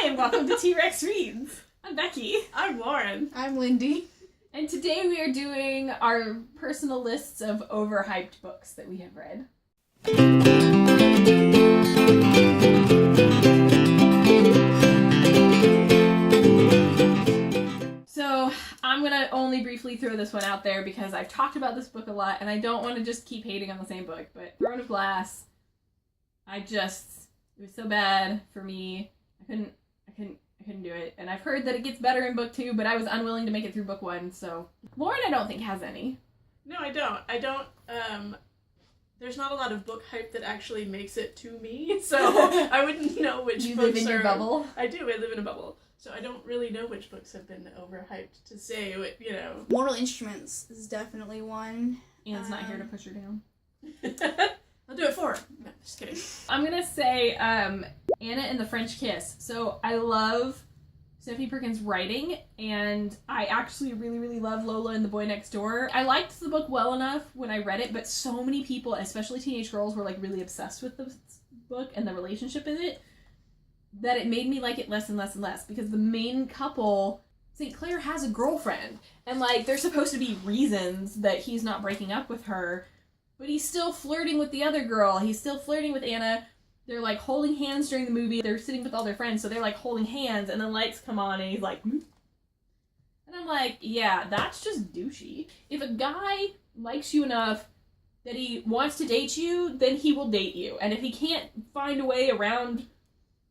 Hi, and welcome to T-Rex Reads. I'm Becky. I'm Lauren. I'm Lindy. And today we are doing our personal lists of overhyped books that we have read. So I'm going to only briefly throw this one out there because I've talked about this book a lot and I don't want to just keep hating on the same book. But Throne of Glass, it was so bad for me. I couldn't do it. And I've heard that it gets better in book 2, but I was unwilling to make it through book 1, so. Lauren, I don't think has any. No, I don't. There's not a lot of book hype that actually makes it to me, so I wouldn't know which you books live in your bubble? I do, I live in a bubble. So I don't really know which books have been overhyped to say, you know. Mortal Instruments is definitely one. Anne's not here to push her down. I'll do it for her. No, just kidding. I'm gonna say Anna and the French Kiss. So I love Stephanie Perkins' writing, and I actually really, really love Lola and the Boy Next Door. I liked the book well enough when I read it, but so many people, especially teenage girls, were like really obsessed with the book and the relationship in it, that it made me like it less and less and less, because the main couple, St. Clair has a girlfriend, and like there's supposed to be reasons that he's not breaking up with her, but he's still flirting with the other girl. He's still flirting with Anna. They're like holding hands during the movie. They're sitting with all their friends, so they're like holding hands, and then lights come on, and he's like, hmm? And I'm like, yeah, that's just douchey. If a guy likes you enough that he wants to date you, then he will date you. And if he can't find a way around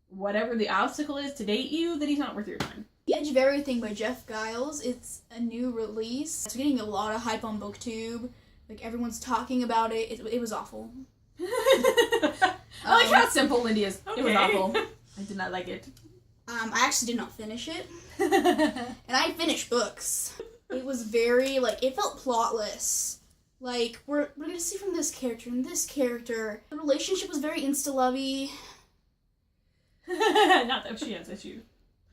whatever the obstacle is to date you, then he's not worth your time. The Edge of Everything by Jeff Giles. It's a new release. It's getting a lot of hype on BookTube. Like, everyone's talking about it. It was awful. I like how simple Lindy is. Okay. It was awful. I did not like it. I actually did not finish it. And I finished books. It was very, like, it felt plotless. Like, we're gonna see from this character and this character. The relationship was very insta-lovey. Not that she has issues.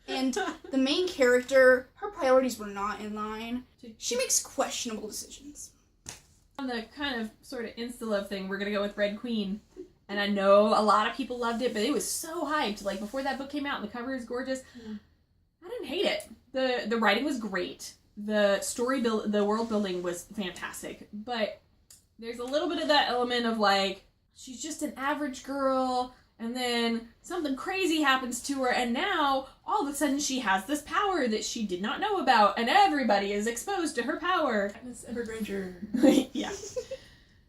And the main character, her priorities were not in line. She makes questionable decisions. On the kind of sort of insta-love thing, we're gonna go with Red Queen. And I know a lot of people loved it, but it was so hyped. Like, before that book came out, and the cover is gorgeous. I didn't hate it. The writing was great. The the world building was fantastic. But there's a little bit of that element of, like, she's just an average girl, and then something crazy happens to her, and now, all of a sudden, she has this power that she did not know about, and everybody is exposed to her power. Miss Evergranger. Yeah.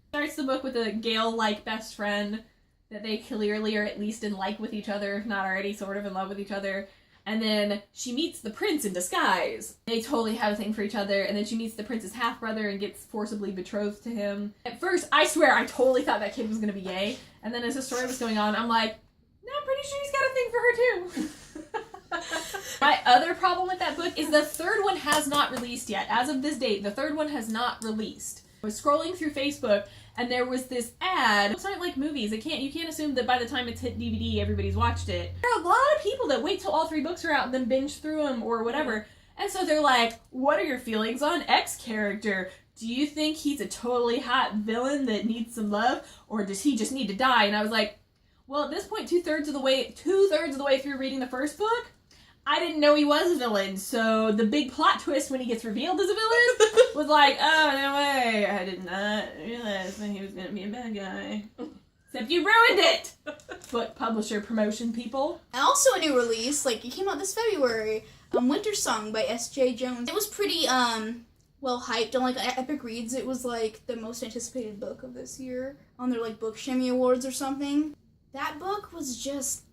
Starts the book with a Gale-like best friend that they clearly are at least in like with each other, if not already sort of in love with each other. And then she meets the prince in disguise. They totally have a thing for each other, and then she meets the prince's half-brother and gets forcibly betrothed to him. At first, I swear, I totally thought that kid was gonna be gay, and then as the story was going on, I'm like, no, I'm pretty sure he's got a thing for her too. My other problem with that book is the third one has not released yet. As of this date, the third one has not released. I was scrolling through Facebook, and there was this ad. It's not like movies. You can't assume that by the time it's hit DVD, everybody's watched it. There are a lot of people that wait till all 3 books are out and then binge through them or whatever. And so they're like, what are your feelings on X character? Do you think he's a totally hot villain that needs some love, or does he just need to die? And I was like, well, at this point, two-thirds of the way through reading the first book, I didn't know he was a villain, so the big plot twist when he gets revealed as a villain was like, oh, no way, I did not realize that he was going to be a bad guy. Except you ruined it! Book publisher promotion, people. And also a new release, like, it came out this February, Winter Song by S.J. Jones. It was pretty, well hyped on, like, Epic Reads. It was, like, the most anticipated book of this year on their, like, Book Shimmy Awards or something. That book was just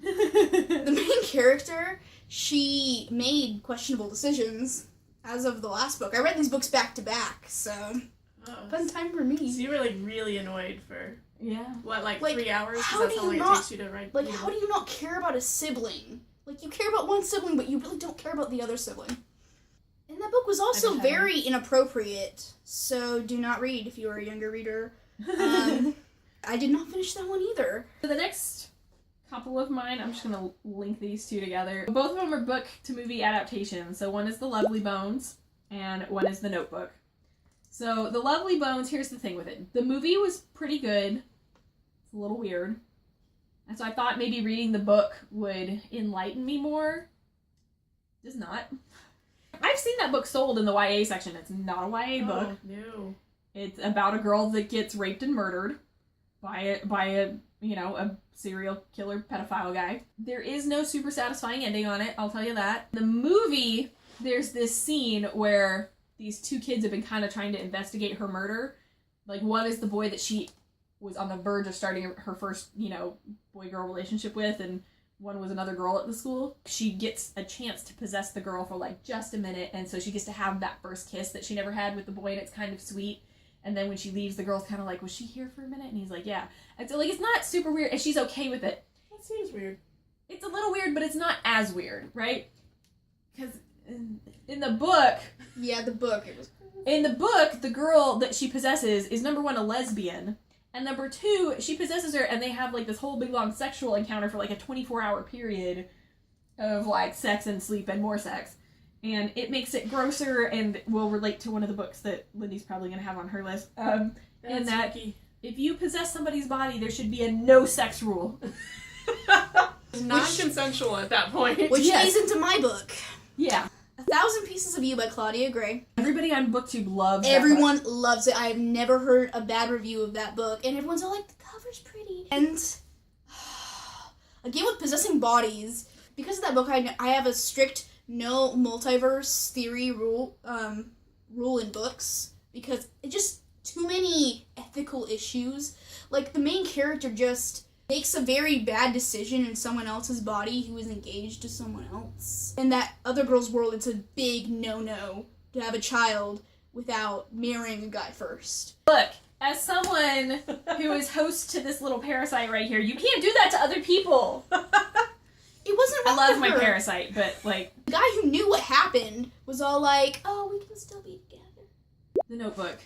the main character, she made questionable decisions as of the last book. I read these books back to back, so fun time for me. So you were, like, really annoyed for, what, like 3 hours? Because how that's do how long you it not, takes you to write. like, how do you not care about a sibling? Like, you care about one sibling, but you really don't care about the other sibling. And that book was also very inappropriate, so do not read if you are a younger reader. I did not finish that one either. For the next couple of mine, I'm just going to link these two together. Both of them are book to movie adaptations. So one is The Lovely Bones, and one is The Notebook. So The Lovely Bones, here's the thing with it. The movie was pretty good. It's a little weird. And so I thought maybe reading the book would enlighten me more. Does not. I've seen that book sold in the YA section. It's not a YA book. No. It's about a girl that gets raped and murdered by a serial killer pedophile guy. There is no super satisfying ending on it, I'll tell you that. The movie, there's this scene where these two kids have been kind of trying to investigate her murder. Like, one is the boy that she was on the verge of starting her first, boy-girl relationship with, and one was another girl at the school. She gets a chance to possess the girl for, like, just a minute, and so she gets to have that first kiss that she never had with the boy, and it's kind of sweet. And then when she leaves, the girl's kind of like, was she here for a minute? And he's like, yeah. And so, like, it's not super weird, and she's okay with it. That seems weird. It's a little weird, but it's not as weird, right? Because in the book... Yeah, the book, it was... In the book, the girl that she possesses is, number one, a lesbian, and number two, she possesses her, and they have, like, this whole big, long sexual encounter for, like, a 24-hour period of, like, sex and sleep and more sex. And it makes it grosser and will relate to one of the books that Lindy's probably going to have on her list. And that if you possess somebody's body, there should be a no-sex rule. Non-consensual at that point. Which leads into my book. Yeah. 1,000 Pieces of You by Claudia Gray. Everybody on BookTube loves that Everyone book. loves it. I've never heard a bad review of that book. And everyone's all like, the cover's pretty. And again, with possessing bodies, because of that book, I have a strict no multiverse theory rule in books, because it just too many ethical issues. Like, the main character just makes a very bad decision in someone else's body who is engaged to someone else. In that other girl's world, it's a big no-no to have a child without marrying a guy first. Look, as someone who is host to this little parasite right here, you can't do that to other people. It wasn't wrong I love with my her. parasite, but, like... The guy who knew what happened was all like, oh, we can still be together. The Notebook.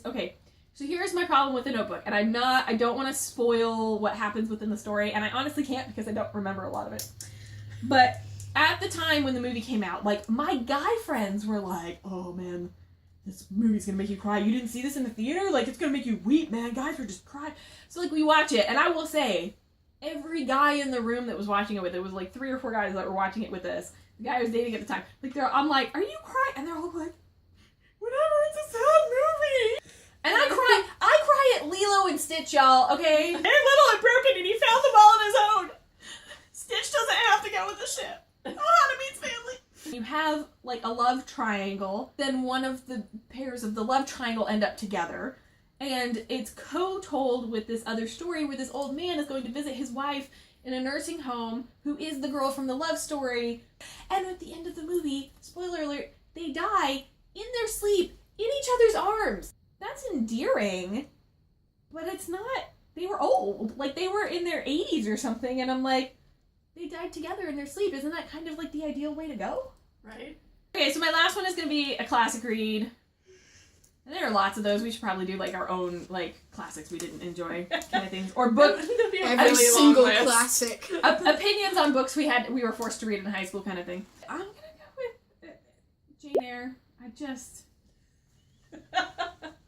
Okay. So here's my problem with The Notebook, and I don't want to spoil what happens within the story, and I honestly can't because I don't remember a lot of it. But at the time when the movie came out, like, my guy friends were like, oh man, this movie's gonna make you cry. You didn't see this in the theater? Like, it's gonna make you weep, man. Guys were just crying. So, like, we watch it, and I will say, every guy in the room that was watching it with it was like 3 or 4 guys that were watching it with us. The guy I was dating at the time. Like, I'm like, are you crying? And they're all like, whatever, it's a sad movie. And I cry at Lilo and Stitch, y'all, okay? They're little and broken, and he found them all on his own. Stitch doesn't have to go with the ship. Oh, how to meet family. You have, like, a love triangle, then one of the pairs of the love triangle end up together, and it's co-told with this other story where this old man is going to visit his wife in a nursing home who is the girl from the love story. And at the end of the movie, spoiler alert, they die in their sleep in each other's arms. That's endearing, but it's not. They were old. Like, they were in their 80s or something, and I'm like, they died together in their sleep. Isn't that kind of like the ideal way to go? Right. Okay, so my last one is going to be a classic read. And there are lots of those. We should probably do, like, our own, like, classics we didn't enjoy kind of things. Or book... Every single classic. Opinions on books we were forced to read in high school kind of thing. I'm going to go with Jane Eyre.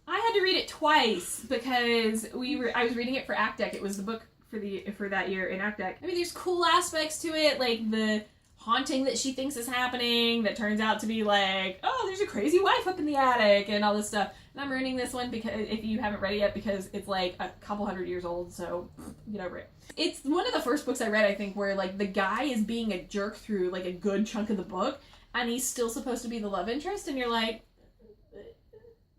I had to read it twice because I was reading it for Act Deck. It was the book for that year in Act Deck. I mean, there's cool aspects to it, like the haunting that she thinks is happening that turns out to be like, oh, there's a crazy wife up in the attic and all this stuff. And I'm reading this one because if you haven't read it yet, because it's like a couple 100 years old, so get over it. It's one of the first books I read, I think, where like the guy is being a jerk through like a good chunk of the book, and he's still supposed to be the love interest, and you're like,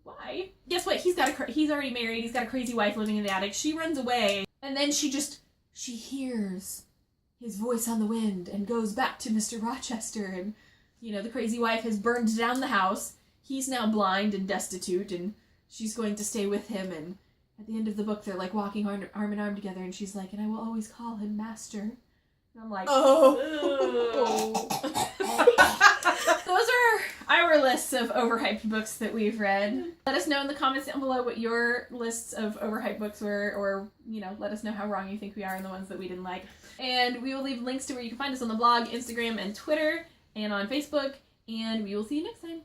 why? Guess what? He's already married. He's got a crazy wife living in the attic. She runs away, and then she hears his voice on the wind and goes back to Mr. Rochester, and the crazy wife has burned down the house. He's now blind and destitute, and she's going to stay with him, and at the end of the book they're like walking arm in arm together, and she's like, and I will always call him master. And I'm like, oh. Those are our lists of overhyped books that we've read. Let us know in the comments down below what your lists of overhyped books were, or, let us know how wrong you think we are in the ones that we didn't like. And we will leave links to where you can find us on the blog, Instagram, and Twitter, and on Facebook. And we will see you next time.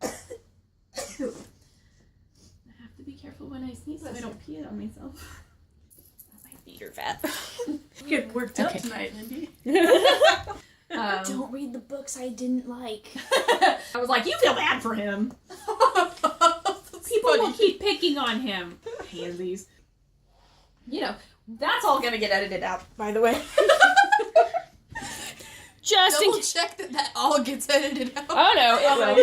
Bye! sneeze so I don't pee it on myself. My feet are fat. Get worked up Okay. tonight, Lindy. Don't read the books I didn't like. I was like, you feel bad for him. People will keep picking on him. Pansies. You know, that's all gonna get edited out, by the way. Just Double check that all gets edited out. Oh no, it will.